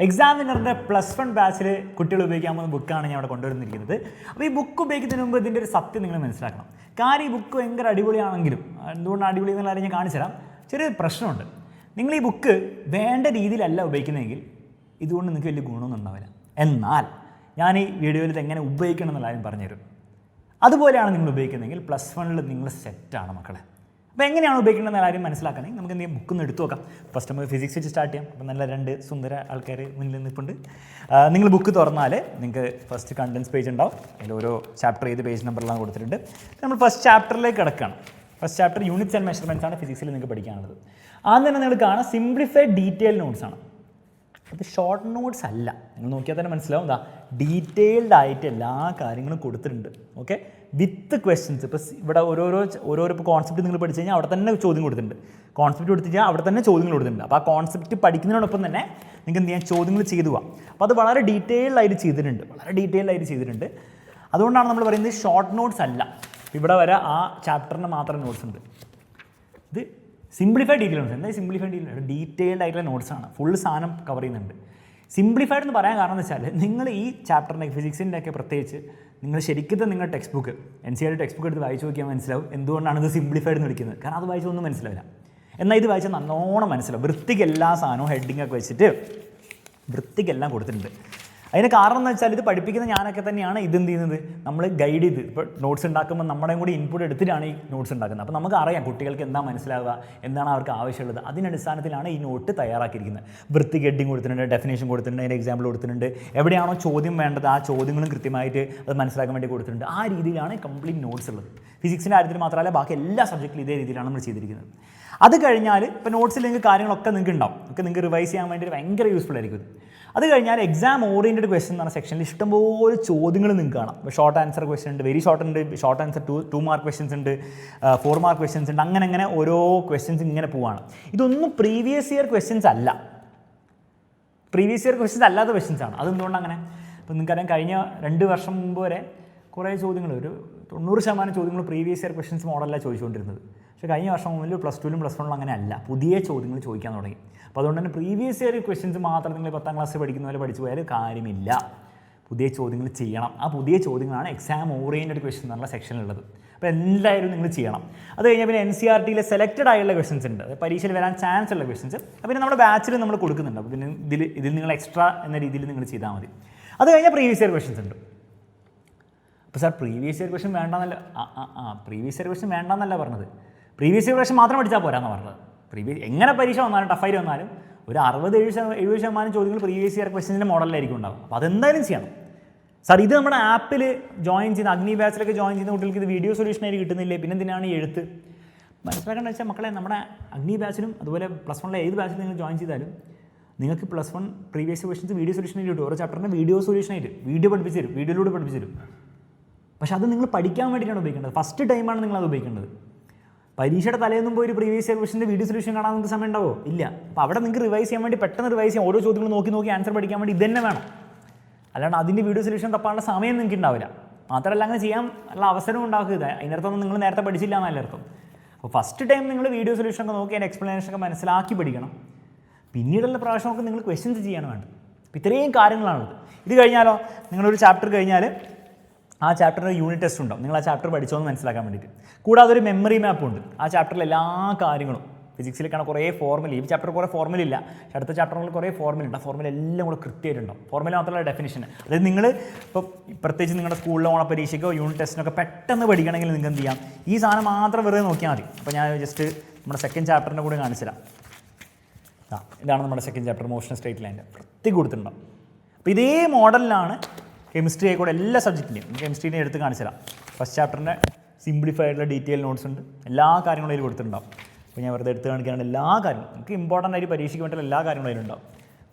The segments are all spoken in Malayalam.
എക്സാമിനറിൻ്റെ +1 ബാച്ചിൽ കുട്ടികൾ ഉപയോഗിക്കാൻ പോകുന്ന ബുക്കാണ് ഞാൻ അവിടെ കൊണ്ടുവന്നിരിക്കുന്നത്. അപ്പോൾ ഈ ബുക്ക് ഉപയോഗിക്കുന്നതിന് മുമ്പ് ഇതിൻ്റെ ഒരു സത്യം നിങ്ങൾ മനസ്സിലാക്കണം. കാര്യം ഈ ബുക്ക് ഭയങ്കര അടിപൊളിയാണെങ്കിലും എന്തുകൊണ്ടാണ് അടിപൊളി എന്നുള്ള കാര്യം ഞാൻ കാണിച്ചു തരാം. ചെറിയൊരു പ്രശ്നമുണ്ട്. നിങ്ങൾ ഈ ബുക്ക് വേണ്ട രീതിയിലല്ല ഉപയോഗിക്കുന്നതെങ്കിൽ ഇതുകൊണ്ട് നിങ്ങൾക്ക് വലിയ ഗുണമൊന്നും ഉണ്ടാവില്ല. എന്നാൽ ഞാൻ ഈ വീഡിയോയിൽ ഇത് എങ്ങനെ ഉപയോഗിക്കണം എന്നുള്ള കാര്യം പറഞ്ഞുതരും. അതുപോലെയാണ് നിങ്ങൾ ഉപയോഗിക്കുന്നതെങ്കിൽ +1 നിങ്ങൾ സെറ്റാണ് മക്കളെ. അപ്പോൾ എങ്ങനെയാണ് ഉപയോഗിക്കേണ്ടതെന്ന കാര്യം മനസ്സിലാക്കണമെങ്കിൽ നമുക്ക് എന്തെങ്കിലും ബുക്ക് ഒന്ന് എടുത്തു നോക്കാം. ഫസ്റ്റ് നമുക്ക് ഫിസിക്സ് വെച്ച് സ്റ്റാർട്ട് ചെയ്യാം. അപ്പോൾ നല്ല 2 സുന്ദര ആൾക്കാർ മുന്നിൽ നിൽപ്പുണ്ട്. നിങ്ങൾ ബുക്ക് തുറന്നാൽ നിങ്ങൾക്ക് ഫസ്റ്റ് കണ്ടൻസ് പേജ് ഉണ്ടാവും. അതിൽ ഓരോ ചാപ്റ്റർ ഏത് പേജ് നമ്പറിലാണ് കൊടുത്തിട്ടുണ്ട്. നമ്മൾ ഫസ്റ്റ് ചാപ്റ്ററിലേക്ക് കിടക്കുകയാണ്. First chapter units and measurements ആണ് ഫിസിക്സിൽ നിങ്ങൾക്ക് പഠിക്കാനുള്ളത്. ആദ്യം തന്നെ നിങ്ങൾ കാണാം സിംപ്ലിഫൈഡ് ഡീറ്റെയിൽ നോട്ട്സ് ആണ്. അത് ഷോർട്ട് നോട്ട്സ് അല്ല. നിങ്ങൾ നോക്കിയാൽ തന്നെ മനസ്സിലാവും. എന്താ ഡീറ്റെയിൽഡ് ആയിട്ട് എല്ലാ കാര്യങ്ങളും കൊടുത്തിട്ടുണ്ട്. ഓക്കെ, വിത്ത് ക്വസ്റ്റ്യൻസ്. ഇപ്പോൾ ഇവിടെ ഓരോരോ ഇപ്പോൾ കോൺസെപ്റ്റ് നിങ്ങൾ പഠിച്ചു കഴിഞ്ഞാൽ അവിടെ തന്നെ ചോദ്യം കൊടുത്തിട്ടുണ്ട്. കോൺസെപ്റ്റ് കൊടുത്തു കഴിഞ്ഞാൽ അവിടെ തന്നെ ചോദ്യങ്ങൾ കൊടുത്തിട്ടുണ്ട്. അപ്പോൾ ആ കോൺസെപ്റ്റ് പഠിക്കുന്നതിനോടൊപ്പം തന്നെ നിങ്ങൾക്ക് എന്ത് ചെയ്യാൻ ചോദ്യങ്ങൾ ചെയ്തു പോകാം. അപ്പോൾ അത് വളരെ ഡീറ്റെയിൽഡ് ആയിട്ട് ചെയ്തിട്ടുണ്ട്. അതുകൊണ്ടാണ് നമ്മൾ പറയുന്നത് ഷോർട്ട് നോട്ട്സ് അല്ല. ഇവിടെ വരെ ആ ചാപ്റ്ററിന് മാത്രം നോട്ട്സ് ഉണ്ട്. ഇത് സിംപ്ലിഫൈഡ് ഡീറ്റെയിൽ നോട്ട്സ്. എന്താ സിംപ്ലിഫൈഡ് ഡീറ്റെയിൽഡ് ആയിട്ടുള്ള നോട്ട്സാണ്. ഫുൾ സാധനം കവർ ചെയ്യുന്നുണ്ട്. സിംപ്ലിഫൈഡ് എന്ന് പറയാൻ കാരണം എന്ന് വെച്ചാൽ നിങ്ങൾ ഈ ചാപ്റ്ററിൻ്റെ ഫിസിക്സിൻ്റെ ഒക്കെ പ്രത്യേകിച്ച് നിങ്ങൾ ശരിക്കും നിങ്ങൾ text book NCERT text book എടുത്ത് വായിച്ച് നോക്കിയാൽ മനസ്സിലാവും എന്തുകൊണ്ടാണ് ഇത് സിംപ്ലിഫൈഡ് എന്ന് വിളിക്കുന്നത്. കാരണം അത് വായിച്ചൊന്നും മനസ്സിലാവില്ല. എന്നാൽ ഇത് വായിച്ചാൽ നല്ലോണം മനസ്സിലാവും. വൃത്തിക്ക് എല്ലാ സാധനവും ഹെഡിങ് ഒക്കെ വെച്ചിട്ട് വൃത്തിക്കെല്ലാം കൊടുത്തിട്ടുണ്ട്. അതിന് കാരണം എന്ന് വെച്ചാൽ ഇത് പഠിപ്പിക്കുന്ന ഞാനൊക്കെ തന്നെയാണ് ഇതെന്ത് ചെയ്യുന്നത്, നമ്മൾ ഗൈഡ് ചെയ്ത് ഇപ്പോൾ നോട്ട്സ് ഉണ്ടാക്കുമ്പോൾ നമ്മുടെയും കൂടി ഇൻപുട്ട് എടുത്തിട്ടാണ് ഈ നോട്ട്സ് ഉണ്ടാക്കുന്നത്. അപ്പോൾ നമുക്ക് അറിയാം കുട്ടികൾക്ക് എന്താ മനസ്സിലാവുക, എന്താണ് അവർക്ക് ആവശ്യമുള്ളത്. അതിനടിസ്ഥാനത്തിലാണ് ഈ നോട്ട് തയ്യാറാക്കിയിരിക്കുന്നത്. വൃത്തിക്ക് ഹെഡിങ് കൊടുത്തിട്ടുണ്ട്, ഡെഫിനേഷൻ കൊടുത്തിട്ടുണ്ട്, അതിൻ്റെ എക്സാമ്പിൾ കൊടുത്തിട്ടുണ്ട്, എവിടെയാണോ ചോദ്യം വേണ്ടത് ആ ചോദ്യങ്ങളും കൃത്യമായിട്ട് അത് മനസ്സിലാക്കാൻ വേണ്ടി കൊടുത്തിട്ടുണ്ട്. ആ രീതിയിലാണ് കംപ്ലീറ്റ് നോട്ട്സ് ഉള്ളത്. ഫിസിക്സിൻ്റെ കാര്യത്തിൽ മാത്രമല്ല ബാക്കി എല്ലാ സബ്ജക്റ്റിലും ഇതേ രീതിയിലാണ് നമ്മൾ ചെയ്തിരിക്കുന്നത്. അത് കഴിഞ്ഞാൽ ഇപ്പോൾ നോട്ട്സിൽ നിങ്ങൾക്ക് കാര്യങ്ങളൊക്കെ നിങ്ങൾക്ക് ഉണ്ടാവും. ഒക്കെ നിങ്ങൾക്ക് റിവൈസ് ചെയ്യാൻ വേണ്ടി ഭയങ്കര യൂസ്ഫുൾ ആയിരിക്കും. അത് കഴിഞ്ഞാൽ എക്സാം ഓറിയൻറ്റഡ് ക്വസ്റ്റൻ എന്ന് പറഞ്ഞ സെക്ഷനിൽ ഇഷ്ടംപോലെ ചോദ്യങ്ങൾ നിങ്ങൾക്ക് കാണാം. ഇപ്പോൾ ഷോർട്ട് ആൻസർ ക്വസ്റ്റൻ ഉണ്ട്, വെരി ഷോർട്ട് ഉണ്ട്, ഷോർട്ട് ആൻസർ 2 മാർക്ക് ക്വസ്റ്റൻസ് ഉണ്ട്, 4 മാർക്ക് ക്വസ്റ്റൻസ് ഉണ്ട്. അങ്ങനെ ഓരോ ക്വസ്റ്റൻസ് ഇങ്ങനെ പോവാണ്. ഇതൊന്നും പ്രീവിയസ് ഇയർ ക്വസ്റ്റൻസ് അല്ല. പ്രീവിയസ് ഇയർ ക്വസ്റ്റൻസ് അല്ലാത്ത ക്വസ്റ്റൻസ് ആണ്. അതെന്തുകൊണ്ട് അങ്ങനെ? ഇപ്പോൾ നിങ്ങൾക്കറിയാം കഴിഞ്ഞ 2 വർഷം മുമ്പ് വരെ കുറേ ചോദ്യങ്ങൾ, ഒരു 90% ചോദ്യങ്ങൾ പ്രീവിയസ് ഇയർ ക്വസ്റ്റൻസ് മോഡലാണ് ചോദിച്ചുകൊണ്ടിരുന്നത്. പക്ഷേ കഴിഞ്ഞ വർഷം മുതൽ +2ലും +1ലും അങ്ങനെ അല്ല, പുതിയ ചോദ്യങ്ങൾ ചോദിക്കാൻ തുടങ്ങി. അപ്പോൾ അതുകൊണ്ട് തന്നെ പ്രീവിയസ് ഇയർ ക്വസ്റ്റൻസ് മാത്രം നിങ്ങൾ 10ാം ക്ലാസ് പഠിക്കുന്ന പോലെ പഠിച്ചു പോയാൽ കാര്യമില്ല. പുതിയ ചോദ്യങ്ങൾ ചെയ്യണം. ആ പുതിയ ചോദ്യങ്ങളാണ് എക്സാം ഓറിയൻറ്റഡ് ക്വസ്റ്റൻ എന്നുള്ള സെക്ഷനിലുള്ളത്. അപ്പോൾ എന്തായാലും നിങ്ങൾ ചെയ്യണം. അത് കഴിഞ്ഞാൽ പിന്നെ NCERTയിലെ സെലക്റ്റഡ് ആയിട്ടുള്ള ക്വസ്റ്റൻസ് ഉണ്ട്, പരീക്ഷയിൽ വരാൻ ചാൻസ് ഉള്ള ക്വസ്റ്റൻസ്. അപ്പോൾ പിന്നെ നമ്മുടെ ബാച്ചിൽ നമ്മൾ കൊടുക്കുന്നുണ്ട്. അപ്പോൾ പിന്നെ ഇതിൽ നിങ്ങൾ എക്സ്ട്രാ എന്ന രീതിയിൽ നിങ്ങൾ ചെയ്താൽ മതി. അത് കഴിഞ്ഞാൽ പ്രീവിയസ് ഇയർ ക്വസ്റ്റൻസ് ഉണ്ട്. അപ്പോൾ സാർ പ്രീവിയസ് ഇയർ ക്വസ്റ്റൻ വേണ്ടെന്നല്ല, പ്രീവിയസ് ഇയർ ക്വസ്റ്റൻ വേണ്ടെന്നല്ല പറഞ്ഞത്. പ്രീവിയസ് ഇയർ ക്വസ്റ്റൻ മാത്രം പഠിച്ചാൽ പോരാന്ന് പറഞ്ഞത്. എങ്ങനെ പരീക്ഷ വന്നാലും ടഫായിട്ട് വന്നാലും ഒരു 60-70% ചോദ്യങ്ങൾ പ്രീവിയസ് ഇയർ ക്വസ്റ്റൻസിൻ്റെ മോഡലിലായിരിക്കും ഉണ്ടാവും. അപ്പോൾ അതെന്തായാലും ചെയ്യണം. സാർ ഇത് നമ്മുടെ ആപ്പിൽ ജോയിൻ ചെയ്യുന്ന അഗ്നി ബാച്ചിലൊക്കെ ജോയിൻ ചെയ്യുന്ന കുട്ടികൾക്ക് ഇത് വീഡിയോ സൊല്യൂഷനായിട്ട് കിട്ടുന്നില്ലേ, പിന്നെ എന്തിനാണ് ഈ എഴുത്ത്? മനസ്സിലാക്കേണ്ടത് വെച്ചാൽ മക്കളെ, നമ്മുടെ അഗ്നി ബാച്ചിലും അതുപോലെ +1 ഏത് ബാച്ചിലും നിങ്ങൾ ജോയിൻ ചെയ്താലും നിങ്ങൾക്ക് +1 പ്രീവിയസ് ക്വസ്റ്റൻസ് വീഡിയോ സൊല്യൂഷനായിട്ട് കിട്ടും. ഓരോ ചാപ്റ്ററിൻ്റെ വീഡിയോ സൊല്യൂഷനായിട്ട് വീഡിയോ പഠിപ്പിച്ച് തരും, വീഡിയോയിലൂടെ പഠിപ്പിച്ച് തരും. പക്ഷേ അത് നിങ്ങൾ പഠിക്കാൻ വേണ്ടിയിട്ടാണ് ഉപയോഗിക്കേണ്ടത്. ഫസ്റ്റ് ടൈമാണ് നിങ്ങളത് ഉപയോഗിക്കേണ്ടത്. പരീക്ഷയുടെ തലേന്നും പോയി ഒരു പ്രീവിയസ് ഇയർ ക്വസ്റ്റൻ്റെ വീഡിയോ സൊല്യൂഷൻ കാണാൻ നിങ്ങൾക്ക് സമയം ഉണ്ടാവോ? ഇല്ല. അപ്പോൾ അവിടെ നിങ്ങൾക്ക് റിവൈസ് ചെയ്യാൻ വേണ്ടി പെട്ടെന്ന് റിവൈസ് ചെയ്യാം, ഓരോ ചോദ്യങ്ങൾ നോക്കി ആൻസർ പഠിക്കാൻ വേണ്ടി ഇത് തന്നെ വേണം. അല്ലാണ്ട് അതിൻ്റെ വീഡിയോ സൊല്യൂഷൻ തപ്പാനുള്ള സമയം നിങ്ങൾക്ക് ഉണ്ടാവില്ല. മാത്രമല്ല അങ്ങനെ ചെയ്യാൻ ഉള്ള അവസരം ഉണ്ടാക്കുക. അതിനർത്ഥം നിങ്ങൾ നേരത്തെ പഠിച്ചില്ല എന്നല്ല അർത്ഥം. അപ്പോൾ ഫസ്റ്റ് ടൈം നിങ്ങൾ വീഡിയോ സൊല്യൂഷൻ ഒക്കെ നോക്കി അതിൻ്റെ എക്സ്പ്ലനേഷൻ ഒക്കെ മനസ്സിലാക്കി പഠിക്കണം. പിന്നീടുള്ള പ്രാവശ്യമൊക്കെ നിങ്ങൾ ക്വസ്റ്റ്യൻസ് ചെയ്യാണ് വേണ്ടത്. അപ്പോൾ ഇത്രയും കാര്യങ്ങളാണുള്ളത്. ഇത് കഴിഞ്ഞാലോ, നിങ്ങളൊരു ചാപ്റ്റർ കഴിഞ്ഞാൽ ആ ചാപ്റ്ററിന് യൂണിറ്റ് ടെസ്റ്റ് ഉണ്ടാവും. നിങ്ങൾ ആ ചാപ്റ്റർ പഠിച്ചോന്ന് മനസ്സിലാക്കാൻ വേണ്ടിയിട്ട്. കൂടാതെ ഒരു മെമ്മറി മാപ്പും ഉണ്ട്. ആ ചാപ്റ്ററിൽ എല്ലാ കാര്യങ്ങളും, ഫിസിക്സിലേക്കാണ് കുറേ ഫോർമുല, ഈ ചാപ്റ്റർ കുറേ ഫോർമുല ഇല്ല, അടുത്ത ചാപ്റ്ററിൽ കുറേ ഫോർമുല ഉണ്ട്. ആ ഫോർമുല എല്ലാം കൂടെ കൃത്യമായിട്ടുണ്ടാവും. ഫോർമുല മാത്രമല്ല ഡെഫിനിഷൻ. അതായത് നിങ്ങൾ ഇപ്പോൾ പ്രത്യേകിച്ച് നിങ്ങളുടെ സ്കൂളിലെ ഓണപ്പരീക്ഷയ്ക്കോ യൂണിറ്റ് ടെസ്റ്റിനൊക്കെ പെട്ടെന്ന് പഠിക്കണമെങ്കിൽ നിങ്ങൾക്ക് എന്ത് ചെയ്യാം, ഈ സാധനം മാത്രം വെറുതെ നോക്കിയാൽ മതി. അപ്പോൾ ഞാൻ ജസ്റ്റ് നമ്മുടെ സെക്കൻഡ് ചാപ്റ്ററിൻ്റെ കൂടെ കാണിച്ചു തരാം. ഇതാണ് നമ്മുടെ സെക്കൻഡ് ചാപ്റ്റർ, മോഷൻ സ്ട്രേറ്റ് ലൈൻ്റെ വൃത്തി കൊടുത്തിട്ടുണ്ടാവും. അപ്പോൾ ഇതേ മോഡലിലാണ് കെമിസ്ട്രി ആയിക്കോട്ടെ എല്ലാ സബ്ജക്റ്റിൻ്റെയും. കെമിസ്ട്രീനെ എടുത്ത് കാണിച്ചു തരാം. ഫസ്റ്റ് ചാപ്റ്ററിൻ്റെ സിംപ്ലിഫൈഡുള്ള ഡീറ്റെയിൽ നോട്ട്സ് ഉണ്ട്, എല്ലാ കാര്യങ്ങളും അതിൽ കൊടുത്തിട്ടുണ്ടാവും. അപ്പോൾ ഞാൻ വെറുതെ എടുത്ത് കാണിക്കാനുള്ള എല്ലാ കാര്യങ്ങളും, നമുക്ക് ഇമ്പോർട്ടൻ്റ് ആയിട്ട് പരീക്ഷയ്ക്ക് വേണ്ടിയുള്ള എല്ലാ കാര്യങ്ങളും അതിലുണ്ടാവും.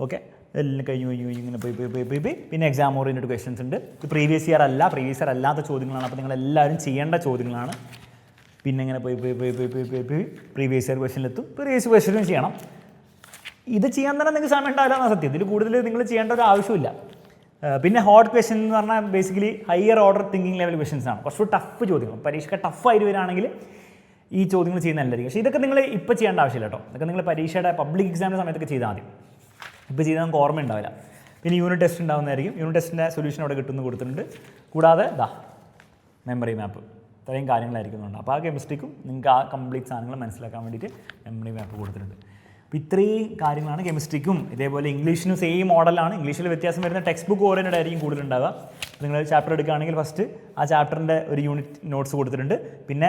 ഓക്കെ, ഇതെല്ലാം കഴിഞ്ഞ് ഇങ്ങനെ പോയി പിന്നെ എക്സാം ഓറിയൻറ്റഡ് ക്വസ്റ്റൻസ് ഉണ്ട്. ഇത് പ്രീവിയസ് ഇയർ അല്ലാത്ത ചോദ്യങ്ങളാണ്. അപ്പോൾ നിങ്ങളെല്ലാവരും ചെയ്യേണ്ട ചോദ്യങ്ങളാണ്. പിന്നെ ഇങ്ങനെ പോയി പ്രീവിയസ് ഇയർ ക്വസ്റ്റനിലെത്തും. പ്രീവിയസ് ക്വസ്റ്റനും ചെയ്യണം. ഇത് ചെയ്യാൻ തന്നെ നിങ്ങൾക്ക് സമയം ഉണ്ടാവില്ല എന്നാണ് സത്യം. ഇതിൽ കൂടുതൽ നിങ്ങൾ ചെയ്യേണ്ട ഒരു ആവശ്യമില്ല. പിന്നെ ഹോട്ട് ക്വസ്റ്റൻ എന്ന് പറഞ്ഞാൽ basically higher order thinking level questions ആണ്. കുറച്ചുകൂടി ടഫ് ചോദ്യങ്ങൾ, പരീക്ഷയ്ക്ക് ടഫായിട്ട് വരികയാണെങ്കിൽ ഈ ചോദ്യങ്ങൾ ചെയ്യുന്ന നല്ലതായിരിക്കും. പക്ഷേ ഇതൊക്കെ നിങ്ങൾ ഇപ്പോൾ ചെയ്യേണ്ട ആവശ്യമില്ല കേട്ടോ. ഇതൊക്കെ നിങ്ങൾ പരീക്ഷയുടെ പബ്ലിക് എക്സാമിൻ്റെ സമയത്തൊക്കെ ചെയ്താൽ മതി. ഇപ്പോൾ ചെയ്താൽ നമുക്ക് ഓർമ്മ ഉണ്ടാവില്ല. പിന്നെ യൂണിറ്റ് ടെസ്റ്റ് ഉണ്ടാകുന്നതായിരിക്കും. യൂണിറ്റ് ടെസ്റ്റിൻ്റെ സൊല്യൂഷൻ അവിടെ കിട്ടുമെന്ന് കൊടുത്തിട്ടുണ്ട്. കൂടാതെ മെമ്മറി മാപ്പ്, ഇത്രയും കാര്യങ്ങളായിരിക്കുന്നുണ്ട്. അപ്പോൾ ആ കെമിസ്ട്രിക്കും നിങ്ങൾക്ക് ആ കംപ്ലീറ്റ് സാധനങ്ങൾ മനസ്സിലാക്കാൻ വേണ്ടിയിട്ട് മെമ്മറി മാപ്പ് കൊടുത്തിട്ടുണ്ട്. അപ്പോൾ ഇത്രയും കാര്യങ്ങളാണ് കെമിസ്ട്രിക്കും. ഇതേപോലെ ഇംഗ്ലീഷിനും സെയിം മോഡലാണ്. ഇംഗ്ലീഷിൽ വ്യത്യാസം വരുന്ന ടെക്സ്റ്റ് ബുക്ക് ഓറിയൻറ്റഡ് ആയിരിക്കും കൂടുതലുണ്ടാവുക. നിങ്ങൾ ചാപ്റ്റർ എടുക്കുകയാണെങ്കിൽ ഫസ്റ്റ് ആ ചാപ്റ്ററിൻ്റെ ഒരു യൂണിറ്റ് നോട്ട്സ് കൊടുത്തിട്ടുണ്ട്. പിന്നെ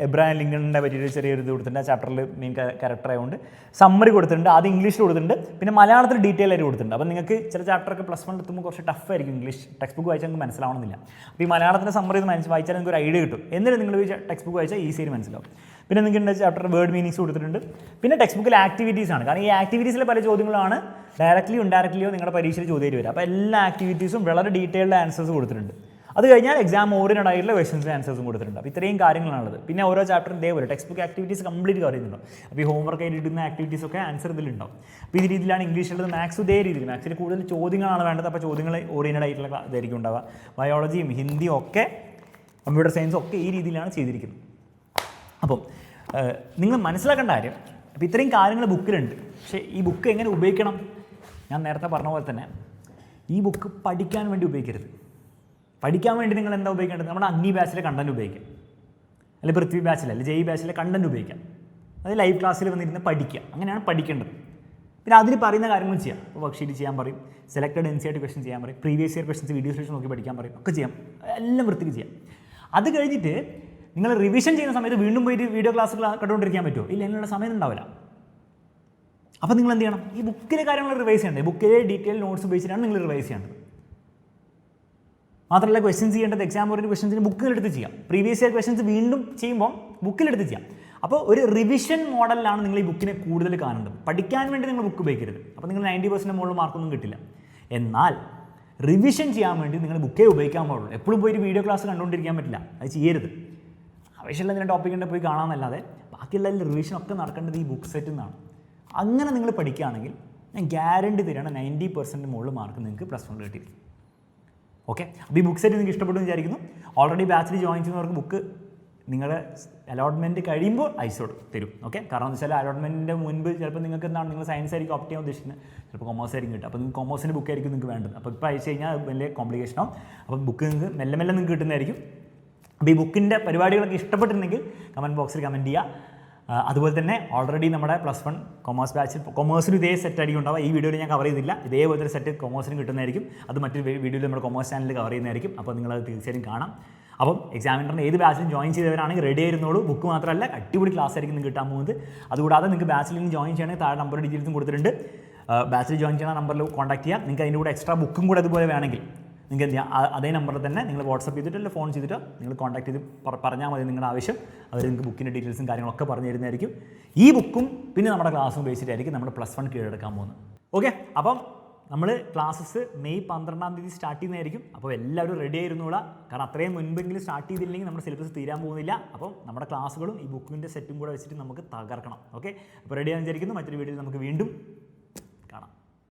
എബ്രഹാം ലിങ്കണിൻ്റെ പറ്റിയൊരു ചെറിയൊരു ഇത് കൊടുത്തിട്ടുണ്ട്. ആ ചാപ്റ്ററിൽ മെയിൻ ക്യാരക്ടർ ആയതുകൊണ്ട് സമ്മറി കൊടുത്തിട്ടുണ്ട്. ആദ്യം ഇംഗ്ലീഷിൽ കൊടുത്തിട്ടുണ്ട്, പിന്നെ മലയാളത്തിൽ ഡീറ്റെയിൽ ആയിട്ട് കൊടുത്തിട്ടുണ്ട്. അപ്പോൾ നിങ്ങൾക്ക് ചില ചാപ്റ്ററൊക്കെ +1 എത്തുമ്പോൾ കുറച്ച് ടഫ് ആയിരിക്കും. ഇംഗ്ലീഷ് ടെക്സ്റ്റ് ബുക്ക് വായിച്ചാൽ നിങ്ങൾക്ക് മനസ്സിലാവണമെന്നില്ല. അപ്പോൾ ഈ മലയാളത്തിൻ്റെ സമ്മറി വായിച്ചാൽ നിങ്ങൾക്ക് ഒരു ഐഡിയ കിട്ടും. എന്നിട്ട് നിങ്ങൾ ടെക്സ്റ്റ് ബുക്ക് വായിച്ചാൽ ഈസിയായി മനസ്സിലാവും. പിന്നെ നിങ്ങൾക്ക് ചാപ്റ്റർ വേർഡ് മീനിങ്സ് കൊടുത്തിട്ടുണ്ട്. പിന്നെ ടെക്സ്റ്റ് ബുക്കിൽ ആക്ടിവിറ്റീസ് ആണ്. കാരണം ഈ ആക്ടിവിറ്റീസിലെ പല ചോദ്യങ്ങളാണ് ഡയറക്റ്റ്ലിയോ ഇൻഡയറക്റ്റ്ലിയോ നിങ്ങളുടെ പരീക്ഷയിൽ ചോദ്യം വരിക. അപ്പോൾ എല്ലാ ആക്ടിവിറ്റീസും വളരെ ഡീറ്റെയിൽഡ് ആൻസേഴ്സ് കൊടുത്തിട്ടുണ്ട്. അത് കഴിഞ്ഞാൽ എക്സാം ഓറിയൻറ്റഡ് ആയിട്ടുള്ള ക്വസ്റ്റൻസ് ആൻസേഴ്സും കൊടുത്തിട്ടുണ്ട്. അപ്പോൾ ഇത്രയും കാര്യങ്ങളാണുള്ളത്. പിന്നെ ഓരോ ചാപ്റ്ററും ഇതേപോലെ text book activities complete cover ചെയ്യുന്നുണ്ടോ. അപ്പോൾ ഈ ഹോംവർക്ക് ആയിട്ട് ഇടുന്ന ആക്ടിവിറ്റീസ് ഒക്കെ ആൻസർ ഇതിലുണ്ടാവും. അപ്പോൾ ഈ രീതിയിലാണ് ഇംഗ്ലീഷിലുള്ളത്. മാത്സ് ഇതേ രീതിയിൽ, മാത്സിൽ കൂടുതൽ ചോദ്യങ്ങളാണ് വേണ്ടത്. അപ്പോൾ ചോദ്യങ്ങൾ ഓറിയൻറ്റഡ് ആയിട്ടുള്ള ഇതായിരിക്കും ഉണ്ടാവുക. ബയോളജിയും ഹിന്ദിയും ഒക്കെ കമ്പ്യൂട്ടർ സയൻസും ഒക്കെ ഈ രീതിയിലാണ് ചെയ്തിരിക്കുന്നത്. അപ്പം നിങ്ങൾ മനസ്സിലാക്കേണ്ട കാര്യം, അപ്പോൾ ഇത്രയും കാര്യങ്ങൾ ബുക്കിലുണ്ട്. പക്ഷേ ഈ ബുക്ക് എങ്ങനെ ഉപയോഗിക്കണം? ഞാൻ നേരത്തെ പറഞ്ഞ പോലെ തന്നെ ഈ ബുക്ക് പഠിക്കാൻ വേണ്ടി ഉപയോഗിക്കരുത്. പഠിക്കാൻ വേണ്ടി നിങ്ങൾ എന്താ ഉപയോഗിക്കേണ്ടത്? നമ്മുടെ അഗ്നി ബാച്ചിലെ കണ്ടൻറ്റ് ഉപയോഗിക്കാം, അല്ലെങ്കിൽ പൃഥ്വി ബാച്ചിലെ അല്ലെങ്കിൽ ജെയ് ബാച്ചിലെ കണ്ടൻറ്റ് ഉപയോഗിക്കാം. അത് ലൈവ് ക്ലാസ്സിൽ വന്നിരുന്ന് പഠിക്കുക. അങ്ങനെയാണ് പഠിക്കേണ്ടത്. പിന്നെ അതിന് പറയുന്ന കാര്യങ്ങൾ ചെയ്യാം. ഇപ്പോൾ വർക്ക്ഷീറ്റ് ചെയ്യാൻ പറയും, സെലക്റ്റഡ് NCERT ക്വസ്റ്റൻ ചെയ്യാൻ പറയും, previous year questions video session നോക്കി പഠിക്കാൻ പറയും, ഒക്കെ ചെയ്യാം. എല്ലാം വൃത്തിക്ക് ചെയ്യാം. അത് കഴിഞ്ഞിട്ട് നിങ്ങൾ റിവിഷൻ ചെയ്യുന്ന സമയത്ത് വീണ്ടും പോയിട്ട് വീഡിയോ ക്ലാസ്സുകൾ കണ്ടുകൊണ്ടിരിക്കാൻ പറ്റുമോ? ഇല്ല, അതിനുള്ള സമയം ഉണ്ടാവില്ല. അപ്പോൾ നിങ്ങൾ എന്ത് ചെയ്യണം? ഈ ബുക്കിലെ കാര്യങ്ങൾ റിവൈസ് ചെയ്യേണ്ടത്. ബുക്കിലെ ഡീറ്റെയിൽ നോട്ട്സ് ഉപയോഗിച്ചിട്ടാണ് നിങ്ങൾ റിവൈസ് ചെയ്യേണ്ടത്. മാത്രമല്ല ക്വസ്റ്റൻസ് ചെയ്യേണ്ടത് എക്സാം ഓറിയൻറ്റഡ് ക്വസ്റ്റൻസിന് ബുക്കിലെടുത്ത് ചെയ്യാം. പ്രീവിയസ് ഇയർ ക്വസ്റ്റൻസ് വീണ്ടും ചെയ്യുമ്പോൾ ബുക്കിലെടുത്ത് ചെയ്യാം. അപ്പോൾ ഒരു റിവിഷൻ മോഡലിലാണ് നിങ്ങൾ ഈ ബുക്കിനെ കൂടുതൽ കാണേണ്ടത്. പഠിക്കാൻ വേണ്ടി നിങ്ങൾ ബുക്ക് ഉപയോഗിക്കരുത്. അപ്പോൾ നിങ്ങൾ 90% മുകളിൽ മാർക്കൊന്നും കിട്ടില്ല. എന്നാൽ റിവിഷൻ ചെയ്യാൻ വേണ്ടി നിങ്ങൾ ബുക്കേ ഉപയോഗിക്കാൻ പാടുള്ളൂ. എപ്പോഴും പോയിട്ട് വീഡിയോ ക്ലാസ് കണ്ടുകൊണ്ടിരിക്കാൻ പറ്റില്ല. അത് ചെയ്യരുത്. ആവശ്യമുള്ള എന്തെങ്കിലും ടോപ്പിക്കിൻ്റെ പോയി കാണാമെന്നല്ലാതെ ബാക്കിയുള്ള റിവിഷനൊക്കെ നടക്കേണ്ടത് ഈ ബുക്ക് സെറ്റിൽ നിന്നാണ്. അങ്ങനെ നിങ്ങൾ പഠിക്കുകയാണെങ്കിൽ ഞാൻ ഗ്യാരണ്ടി തരികയാണ് 90% മുകളിൽ മാർക്ക് നിങ്ങൾക്ക് +1 കിട്ടിയിരിക്കും. ഓക്കെ, അപ്പോൾ ഈ ബുക്ക് സെറ്റ് നിങ്ങൾക്ക് ഇഷ്ടപ്പെട്ടു എന്ന് വിചാരിക്കുന്നു. ഓൾറെഡി ബാച്ചിൽ ജോയിൻ ചെയ്യുന്നവർക്ക് ബുക്ക് നിങ്ങളുടെ അലോട്ട്മെൻറ്റ് കഴിയുമ്പോൾ ഐസോട് തരും. ഓക്കെ, കാരണം എന്ന് വെച്ചാൽ അലോട്ട്മെൻറ്റിൻ്റെ മുൻപ് ചിലപ്പോൾ നിങ്ങൾക്ക് എന്താണ്, നിങ്ങൾ സയൻസ് ആയിരിക്കും ഓപ്റ്റ് ചെയ്യാൻ ഉദ്ദേശിക്കുന്നത്, ചിലപ്പോൾ കൊമേഴ്സ് ആയിരിക്കും കിട്ടുക. അപ്പോൾ നിങ്ങൾക്ക് കൊമേഴ്സിൻ്റെ ബുക്ക് ആയിരിക്കും നിങ്ങൾക്ക് വേണ്ടത്. അപ്പോൾ ഇപ്പോൾ അയച്ചു കഴിഞ്ഞാൽ വലിയ കോംപ്ലിക്കേഷനാവും. അപ്പോൾ ബുക്ക് നിങ്ങൾക്ക് മെല്ലെ മെല്ലെ നിങ്ങൾക്ക് കിട്ടുന്നതായിരിക്കും. അപ്പോൾ ഈ ബുക്കിൻ്റെ പരിപാടികളൊക്കെ ഇഷ്ടപ്പെട്ടിട്ടുണ്ടെങ്കിൽ കമൻറ്റ് ബോക്സിൽ കമൻറ്റ് ചെയ്യുക. അതുപോലെ തന്നെ ഓൾറെഡി നമ്മുടെ +1 കൊമേഴ്സ് ബാച്ചിൽ കൊമേഴ്സിന് ഇതേ സെറ്റ് ആയിരിക്കും ഉണ്ടാവുക. ഈ വീഡിയോയിൽ ഞാൻ കവർ ചെയ്തില്ല. ഇതേപോലത്തെ ഒരു സെറ്റ് കൊമേഴ്സിന് കിട്ടുന്നതായിരിക്കും. അത് മറ്റൊരു വീഡിയോയിൽ നമ്മുടെ കൊമേഴ്സ് ചാനലിൽ കവർ ചെയ്യുന്നതായിരിക്കും. അപ്പോൾ നിങ്ങളത് തീർച്ചയായും കാണാം. അപ്പം എക്സാമിനറിന് ഏത് ബാച്ചിലും ജോയിൻ ചെയ്തവരാണെങ്കിൽ റെഡി ആയിരുന്നോളൂ. ബുക്ക് മാത്രമല്ല, അടിപൊളി ക്ലാസ് ആയിരിക്കും നിങ്ങൾക്ക് കിട്ടാൻ പോകുന്നത്. അതുകൂടാതെ നിങ്ങൾക്ക് ബാച്ചിൽ നിന്ന് ജോയിൻ ചെയ്യണമെങ്കിൽ താഴെ നമ്പർ ഡീറ്റെയിൽസും കൊടുത്തിട്ടുണ്ട്. ബാച്ചിൽ ജോയിൻ ചെയ്യുന്ന നമ്പറിൽ കോൺടാക്ട് ചെയ്യാം. നിങ്ങൾക്ക് അതിൻ്റെ കൂടെ എക്സ്ട്രാ ബുക്കും കൂടെ അതുപോലെ വേണമെങ്കിൽ നിങ്ങൾക്ക് എന്ത് ചെയ്യാം, അതേ നമ്പറിൽ തന്നെ നിങ്ങൾ വാട്സപ്പ് ചെയ്തിട്ടോ അല്ലെങ്കിൽ ഫോൺ ചെയ്തിട്ടോ നിങ്ങൾ കോൺടാക്ട് ചെയ്ത് പറഞ്ഞാൽ മതി നിങ്ങളുടെ ആവശ്യം. അവർ നിങ്ങൾക്ക് ബുക്കിൻ്റെ ഡീറ്റെയിൽസും കാര്യങ്ങളൊക്കെ പറഞ്ഞു തരുന്നതായിരിക്കും. ഈ ബുക്കും പിന്നെ നമ്മുടെ ക്ലാസ്സും ഉപയോഗിച്ചിട്ടായിരിക്കും നമ്മൾ +1 കീഴടക്കാൻ പോകുന്നത്. ഓക്കെ, അപ്പം നമ്മൾ ക്ലാസ്സസ് മെയ് 12-ാം തീയതി സ്റ്റാർട്ട് ചെയ്യുന്നതായിരിക്കും. അപ്പോൾ എല്ലാവരും റെഡി ആയിരുന്നോളാം. കാരണം അത്രയും മുൻപെങ്കിലും സ്റ്റാർട്ട് ചെയ്തില്ലെങ്കിൽ നമ്മുടെ സിലബസ് തീരാൻ പോകുന്നില്ല. അപ്പം നമ്മുടെ ക്ലാസ്സുകളും ഈ ബുക്കിൻ്റെ സെറ്റും കൂടെ വെച്ചിട്ട് നമുക്ക് തകർക്കണം. ഓക്കെ, അപ്പോൾ റെഡി ആണെന്ന് വിചാരിക്കുന്നു. മറ്റൊരു വീഡിയോയിൽ നമുക്ക് വീണ്ടും